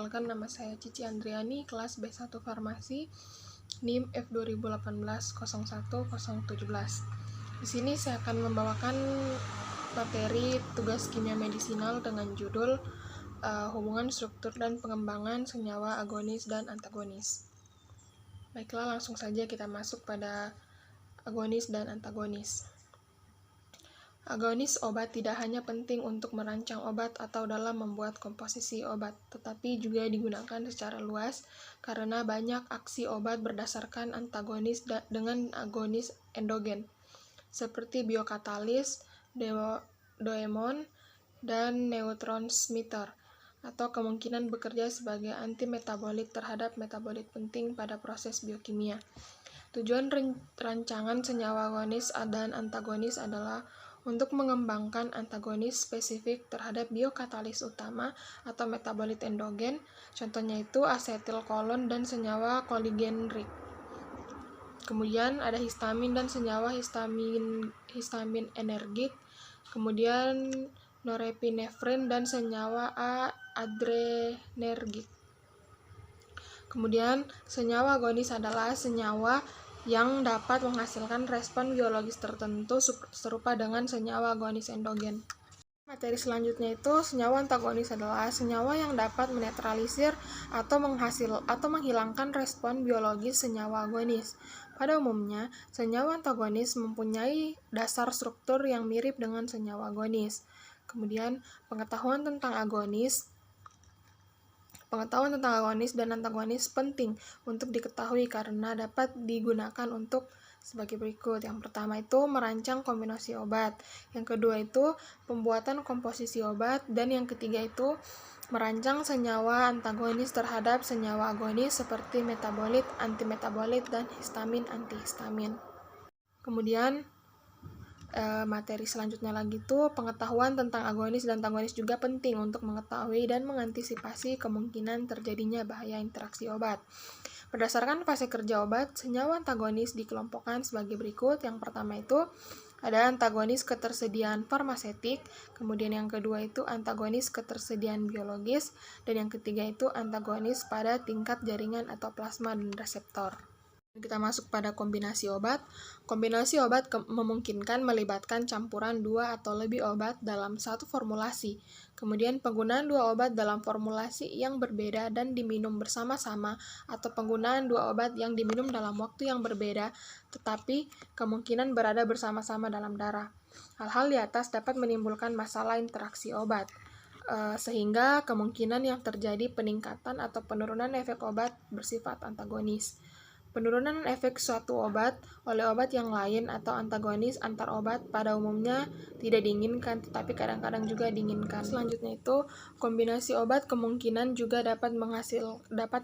Perkenalkan, nama saya Cici Andriani, kelas B1 Farmasi, NIM F2018-01017. Di sini saya akan membawakan materi tugas kimia medisinal dengan judul hubungan struktur dan pengembangan senyawa agonis dan antagonis. Baiklah, langsung saja kita masuk pada agonis dan antagonis. Agonis obat tidak hanya penting untuk merancang obat atau dalam membuat komposisi obat, tetapi juga digunakan secara luas karena banyak aksi obat berdasarkan antagonis dengan agonis endogen, seperti biokatalis, doemon, dan neurotransmitter, atau kemungkinan bekerja sebagai antimetabolit terhadap metabolit penting pada proses biokimia. Tujuan rancangan senyawa agonis dan antagonis adalah untuk mengembangkan antagonis spesifik terhadap biokatalis utama atau metabolit endogen, contohnya itu asetilkolon dan senyawa koligenerik. Kemudian ada histamin dan senyawa histamin energik, kemudian norepinefrin dan senyawa adrenergik. Kemudian senyawa agonis adalah senyawa yang dapat menghasilkan respon biologis tertentu serupa dengan senyawa agonis endogen. Materi selanjutnya itu senyawa antagonis adalah senyawa yang dapat menetralisir atau menghilangkan respon biologis senyawa agonis. Pada umumnya, senyawa antagonis mempunyai dasar struktur yang mirip dengan senyawa agonis. Kemudian, pengetahuan tentang agonis dan antagonis penting untuk diketahui karena dapat digunakan untuk sebagai berikut. Yang pertama itu merancang kombinasi obat, yang kedua itu pembuatan komposisi obat, dan yang ketiga itu merancang senyawa antagonis terhadap senyawa agonis seperti metabolit, antimetabolit, dan histamin, antihistamin. Kemudian materi selanjutnya lagi tuh pengetahuan tentang agonis dan antagonis juga penting untuk mengetahui dan mengantisipasi kemungkinan terjadinya bahaya interaksi obat. Berdasarkan fase kerja obat, senyawa antagonis dikelompokkan sebagai berikut. Yang pertama itu ada antagonis ketersediaan farmasetik, kemudian yang kedua itu antagonis ketersediaan biologis, dan yang ketiga itu antagonis pada tingkat jaringan atau plasma dan reseptor. Kita masuk pada kombinasi obat. Kombinasi obat memungkinkan melibatkan campuran dua atau lebih obat dalam satu formulasi. Kemudian penggunaan dua obat dalam formulasi yang berbeda dan diminum bersama-sama, atau penggunaan dua obat yang diminum dalam waktu yang berbeda, tetapi kemungkinan berada bersama-sama dalam darah. Hal-hal di atas dapat menimbulkan masalah interaksi obat, sehingga kemungkinan yang terjadi peningkatan atau penurunan efek obat bersifat antagonis. Penurunan efek suatu obat oleh obat yang lain atau antagonis antar obat pada umumnya tidak diinginkan, tetapi kadang-kadang juga diinginkan. Selanjutnya itu kombinasi obat kemungkinan juga dapat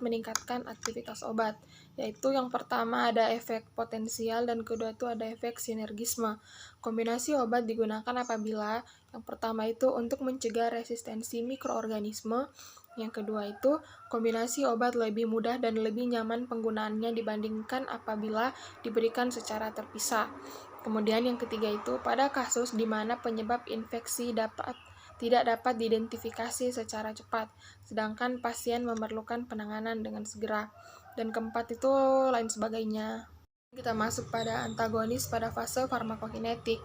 meningkatkan aktivitas obat, yaitu yang pertama ada efek potensial dan kedua itu ada efek sinergisme. Kombinasi obat digunakan apabila yang pertama itu untuk mencegah resistensi mikroorganisme. Yang kedua itu, kombinasi obat lebih mudah dan lebih nyaman penggunaannya dibandingkan apabila diberikan secara terpisah. Kemudian yang ketiga itu, pada kasus di mana penyebab infeksi tidak dapat diidentifikasi secara cepat, sedangkan pasien memerlukan penanganan dengan segera. Dan keempat itu lain sebagainya. Kita masuk pada antagonis pada fase farmakokinetik.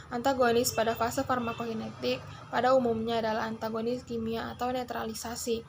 Antagonis pada fase farmakokinetik pada umumnya adalah antagonis kimia atau netralisasi.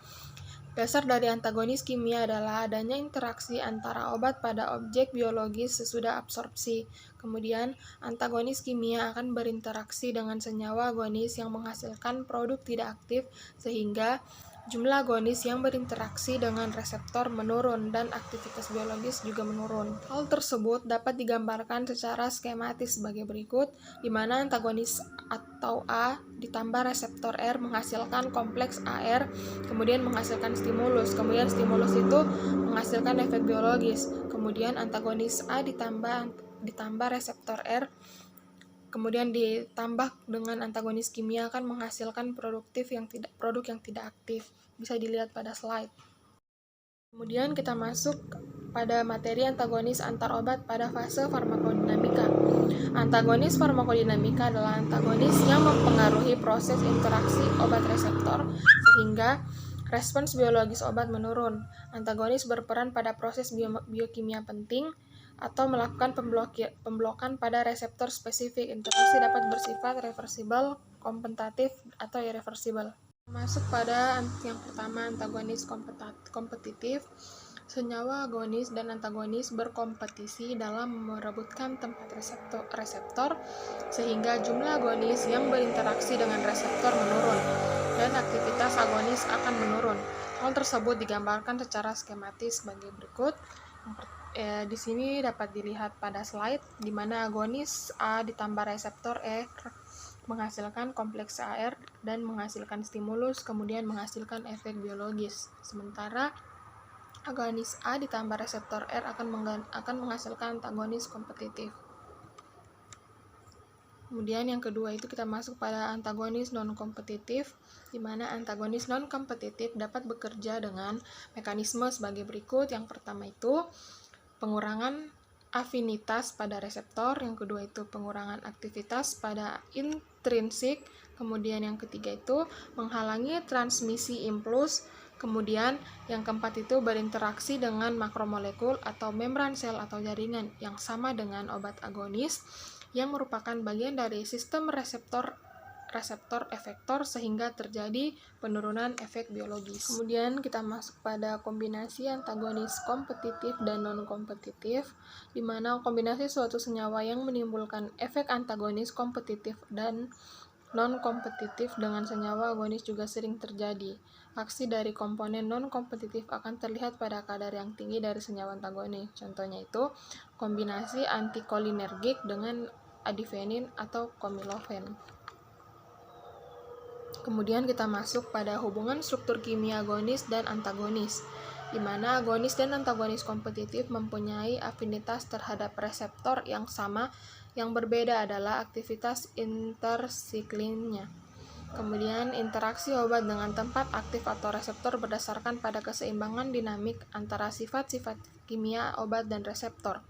Dasar dari antagonis kimia adalah adanya interaksi antara obat pada objek biologis sesudah absorpsi. Kemudian, antagonis kimia akan berinteraksi dengan senyawa agonis yang menghasilkan produk tidak aktif, sehingga jumlah agonis yang berinteraksi dengan reseptor menurun dan aktivitas biologis juga menurun. Hal tersebut dapat digambarkan secara skematis sebagai berikut, di mana antagonis atau A ditambah reseptor R menghasilkan kompleks AR, kemudian menghasilkan stimulus. Kemudian stimulus itu menghasilkan efek biologis. Kemudian antagonis A ditambah reseptor R, kemudian ditambah dengan antagonis kimia akan menghasilkan produk yang tidak aktif. Bisa dilihat pada slide. Kemudian kita masuk pada materi antagonis antar obat pada fase farmakodinamika. Antagonis farmakodinamika adalah antagonis yang mempengaruhi proses interaksi obat reseptor, sehingga Respons biologis obat menurun. Antagonis berperan pada proses biokimia penting atau melakukan pemblokan pada reseptor spesifik. Interaksi dapat bersifat reversibel, kompetitif, atau irreversibel. Masuk pada yang pertama, antagonis kompetitif. Senyawa agonis dan antagonis berkompetisi dalam merebutkan tempat reseptor sehingga jumlah agonis yang berinteraksi dengan reseptor menurun dan aktivitas agonis akan menurun. Hal tersebut digambarkan secara skematis sebagai berikut. Di sini dapat dilihat pada slide di mana agonis A ditambah reseptor E menghasilkan kompleks AR dan menghasilkan stimulus, kemudian menghasilkan efek biologis. Sementara agonis A ditambah reseptor R akan menghasilkan antagonis kompetitif. Kemudian yang kedua itu kita masuk pada antagonis non-kompetitif, di mana antagonis non-kompetitif dapat bekerja dengan mekanisme sebagai berikut. Yang pertama itu pengurangan afinitas pada reseptor, yang kedua itu pengurangan aktivitas pada intrinsik, kemudian yang ketiga itu menghalangi transmisi impuls, kemudian yang keempat itu berinteraksi dengan makromolekul atau membran sel atau jaringan yang sama dengan obat agonis yang merupakan bagian dari sistem reseptor efektor sehingga terjadi penurunan efek biologis. Kemudian kita masuk pada kombinasi antagonis kompetitif dan non-kompetitif, di mana kombinasi suatu senyawa yang menimbulkan efek antagonis kompetitif dan non-kompetitif dengan senyawa agonis juga sering terjadi. Aksi dari komponen non-kompetitif akan terlihat pada kadar yang tinggi dari senyawa antagonis. Contohnya itu kombinasi antikolinergik dengan adifenin atau komilofen. Kemudian kita masuk pada hubungan struktur kimia agonis dan antagonis, di mana agonis dan antagonis kompetitif mempunyai afinitas terhadap reseptor yang sama, yang berbeda adalah aktivitas intersiklinnya. Kemudian interaksi obat dengan tempat aktif atau reseptor berdasarkan pada keseimbangan dinamik antara sifat-sifat kimia obat dan reseptor.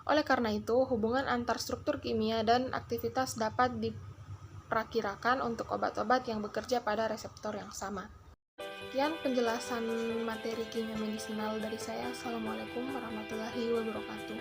Oleh karena itu, hubungan antar struktur kimia dan aktivitas dapat diperkirakan untuk obat-obat yang bekerja pada reseptor yang sama. Sekian penjelasan materi kimia medisinal dari saya. Assalamualaikum warahmatullahi wabarakatuh.